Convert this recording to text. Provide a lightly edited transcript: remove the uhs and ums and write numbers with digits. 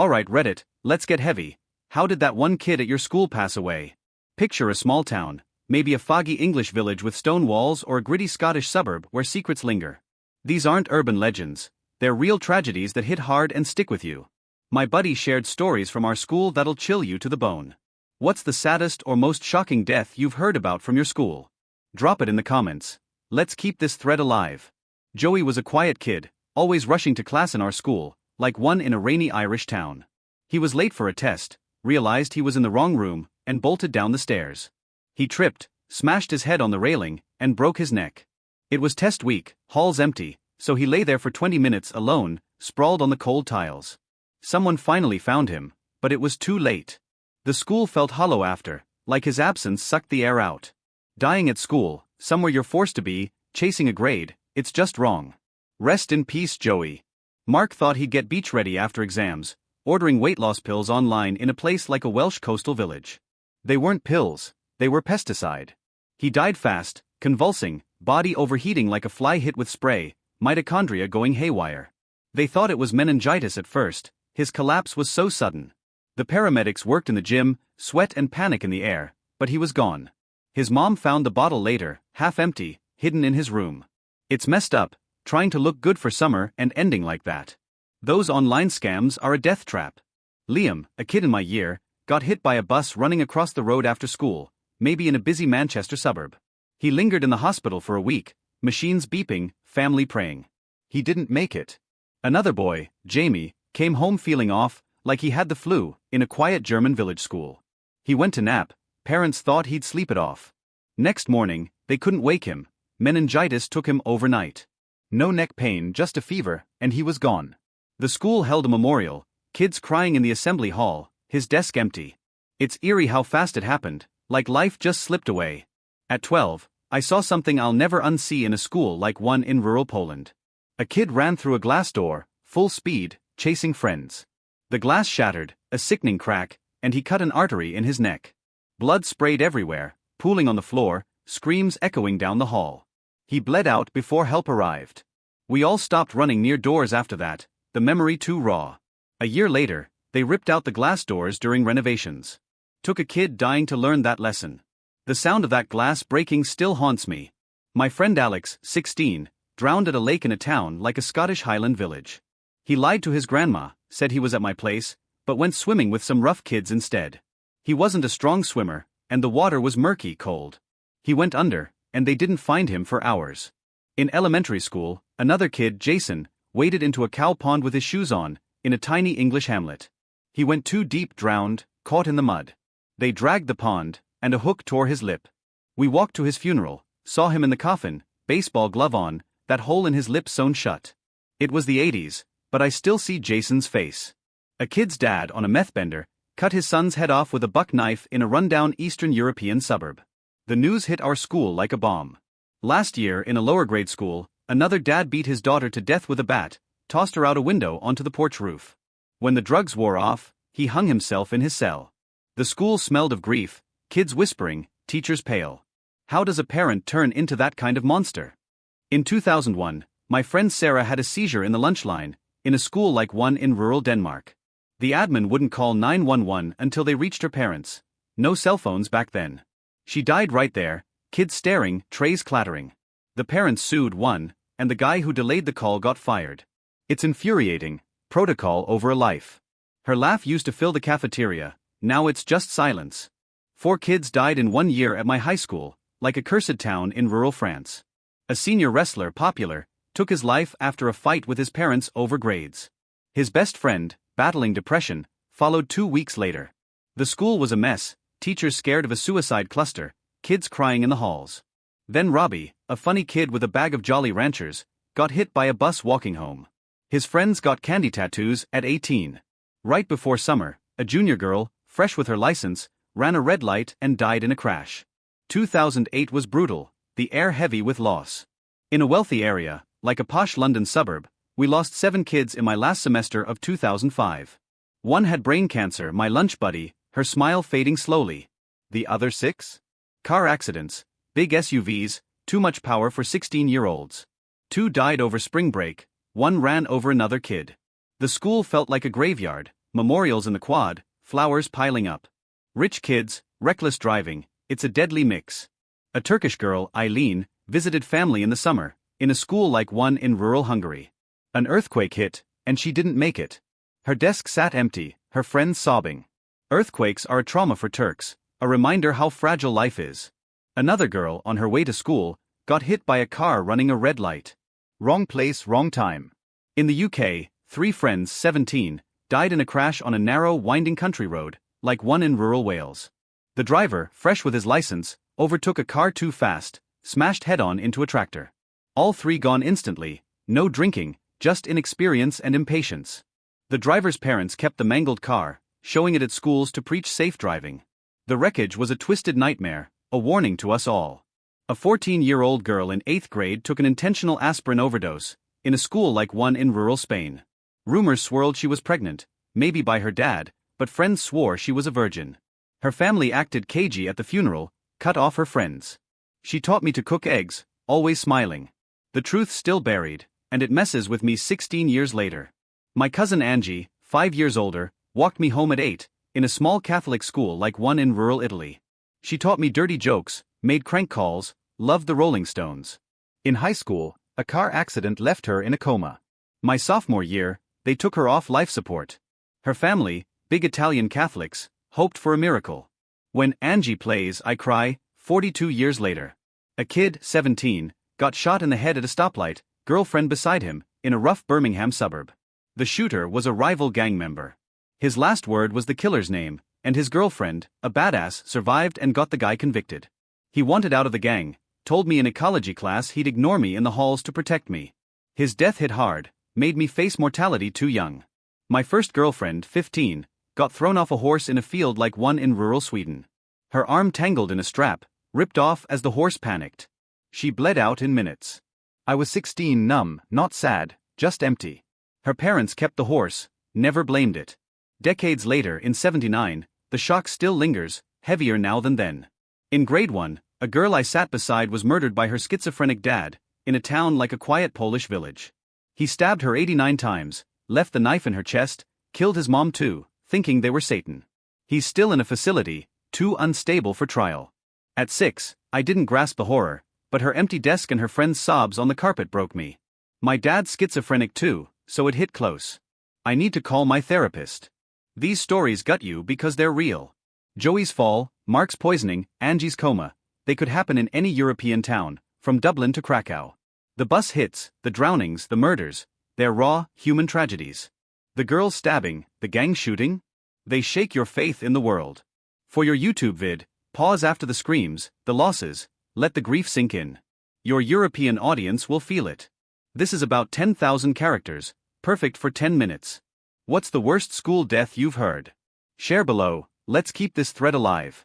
Alright Reddit, let's get heavy. How did that one kid at your school pass away? Picture a small town, maybe a foggy English village with stone walls or a gritty Scottish suburb where secrets linger. These aren't urban legends, they're real tragedies that hit hard and stick with you. My buddy shared stories from our school that'll chill you to the bone. What's the saddest or most shocking death you've heard about from your school? Drop it in the comments. Let's keep this thread alive. Joey was a quiet kid, always rushing to class in our school, like one in a rainy Irish town. He was late for a test, realized he was in the wrong room, and bolted down the stairs. He tripped, smashed his head on the railing, and broke his neck. It was test week, halls empty, so he lay there for 20 minutes alone, sprawled on the cold tiles. Someone finally found him, but it was too late. The school felt hollow after, like his absence sucked the air out. Dying at school, somewhere you're forced to be, chasing a grade, it's just wrong. Rest in peace, Joey. Mark thought he'd get beach ready after exams, ordering weight loss pills online in a place like a Welsh coastal village. They weren't pills, they were pesticide. He died fast, convulsing, body overheating like a fly hit with spray, mitochondria going haywire. They thought it was meningitis at first, his collapse was so sudden. The paramedics worked in the gym, sweat and panic in the air, but he was gone. His mom found the bottle later, half empty, hidden in his room. It's messed up, trying to look good for summer and ending like that. Those online scams are a death trap. Liam, a kid in my year, got hit by a bus running across the road after school, maybe in a busy Manchester suburb. He lingered in the hospital for a week, machines beeping, family praying. He didn't make it. Another boy, Jamie, came home feeling off, like he had the flu, in a quiet German village school. He went to nap, parents thought he'd sleep it off. Next morning, they couldn't wake him, meningitis took him overnight. No neck pain, just a fever, and he was gone. The school held a memorial, kids crying in the assembly hall, his desk empty. It's eerie how fast it happened, like life just slipped away. At 12, I saw something I'll never unsee in a school like one in rural Poland. A kid ran through a glass door, full speed, chasing friends. The glass shattered, a sickening crack, and he cut an artery in his neck. Blood sprayed everywhere, pooling on the floor, screams echoing down the hall. He bled out before help arrived. We all stopped running near doors after that, the memory too raw. A year later, they ripped out the glass doors during renovations. Took a kid dying to learn that lesson. The sound of that glass breaking still haunts me. My friend Alex, 16, drowned at a lake in a town like a Scottish Highland village. He lied to his grandma, said he was at my place, but went swimming with some rough kids instead. He wasn't a strong swimmer, and the water was murky cold. He went under, and they didn't find him for hours. In elementary school, another kid, Jason, waded into a cow pond with his shoes on, in a tiny English hamlet. He went too deep, drowned, caught in the mud. They dragged the pond, and a hook tore his lip. We walked to his funeral, saw him in the coffin, baseball glove on, that hole in his lip sewn shut. It was the 80s, but I still see Jason's face. A kid's dad on a meth bender cut his son's head off with a buck knife in a rundown Eastern European suburb. The news hit our school like a bomb. Last year in a lower grade school, another dad beat his daughter to death with a bat, tossed her out a window onto the porch roof. When the drugs wore off, he hung himself in his cell. The school smelled of grief, kids whispering, teachers pale. How does a parent turn into that kind of monster? In 2001, my friend Sarah had a seizure in the lunch line, in a school like one in rural Denmark. The admin wouldn't call 911 until they reached her parents. No cell phones back then. She died right there, kids staring, trays clattering. The parents sued, won, and the guy who delayed the call got fired. It's infuriating, protocol over a life. Her laugh used to fill the cafeteria, now it's just silence. 4 kids died in 1 year at my high school, like a cursed town in rural France. A senior wrestler, popular, took his life after a fight with his parents over grades. His best friend, battling depression, followed 2 weeks later. The school was a mess, teachers scared of a suicide cluster, kids crying in the halls. Then Robbie, a funny kid with a bag of Jolly Ranchers, got hit by a bus walking home. His friends got candy tattoos at 18. Right before summer, a junior girl, fresh with her license, ran a red light and died in a crash. 2008 was brutal, the air heavy with loss. In a wealthy area, like a posh London suburb, we lost 7 kids in my last semester of 2005. One had brain cancer, my lunch buddy, her smile fading slowly. The other 6? Car accidents, big SUVs, too much power for 16-year-olds. 2 died over spring break, 1 ran over another kid. The school felt like a graveyard, memorials in the quad, flowers piling up. Rich kids, reckless driving, it's a deadly mix. A Turkish girl, Eileen, visited family in the summer, in a school like one in rural Hungary. An earthquake hit, and she didn't make it. Her desk sat empty, her friends sobbing. Earthquakes are a trauma for Turks, a reminder how fragile life is. Another girl, on her way to school, got hit by a car running a red light. Wrong place, wrong time. In the UK, 3 friends, 17, died in a crash on a narrow, winding country road, like one in rural Wales. The driver, fresh with his license, overtook a car too fast, smashed head-on into a tractor. All 3 gone instantly, no drinking, just inexperience and impatience. The driver's parents kept the mangled car, showing it at schools to preach safe driving. The wreckage was a twisted nightmare, a warning to us all. A 14-year-old girl in 8th grade took an intentional aspirin overdose, in a school like one in rural Spain. Rumors swirled she was pregnant, maybe by her dad, but friends swore she was a virgin. Her family acted cagey at the funeral, cut off her friends. She taught me to cook eggs, always smiling. The truth still buried, and it messes with me 16 years later. My cousin Angie, 5 years older, walked me home at 8, in a small Catholic school like one in rural Italy. She taught me dirty jokes, made crank calls, loved the Rolling Stones. In high school, a car accident left her in a coma. My sophomore year, they took her off life support. Her family, big Italian Catholics, hoped for a miracle. When Angie plays I Cry, 42 years later. A kid, 17, got shot in the head at a stoplight, girlfriend beside him, in a rough Birmingham suburb. The shooter was a rival gang member. His last word was the killer's name, and his girlfriend, a badass, survived and got the guy convicted. He wanted out of the gang, told me in ecology class he'd ignore me in the halls to protect me. His death hit hard, made me face mortality too young. My first girlfriend, 15, got thrown off a horse in a field like one in rural Sweden. Her arm tangled in a strap, ripped off as the horse panicked. She bled out in minutes. I was 16, numb, not sad, just empty. Her parents kept the horse, never blamed it. Decades later, in '79, the shock still lingers, heavier now than then. In grade 1, a girl I sat beside was murdered by her schizophrenic dad, in a town like a quiet Polish village. He stabbed her 89 times, left the knife in her chest, killed his mom too, thinking they were Satan. He's still in a facility, too unstable for trial. At 6, I didn't grasp the horror, but her empty desk and her friend's sobs on the carpet broke me. My dad's schizophrenic too, so it hit close. I need to call my therapist. These stories gut you because they're real. Joey's fall, Mark's poisoning, Angie's coma, they could happen in any European town, from Dublin to Krakow. The bus hits, the drownings, the murders, they're raw, human tragedies. The girl's stabbing, the gang shooting, they shake your faith in the world. For your YouTube vid, pause after the screams, the losses, let the grief sink in. Your European audience will feel it. This is about 10,000 characters, perfect for 10 minutes. What's the worst school death you've heard? Share below, let's keep this thread alive.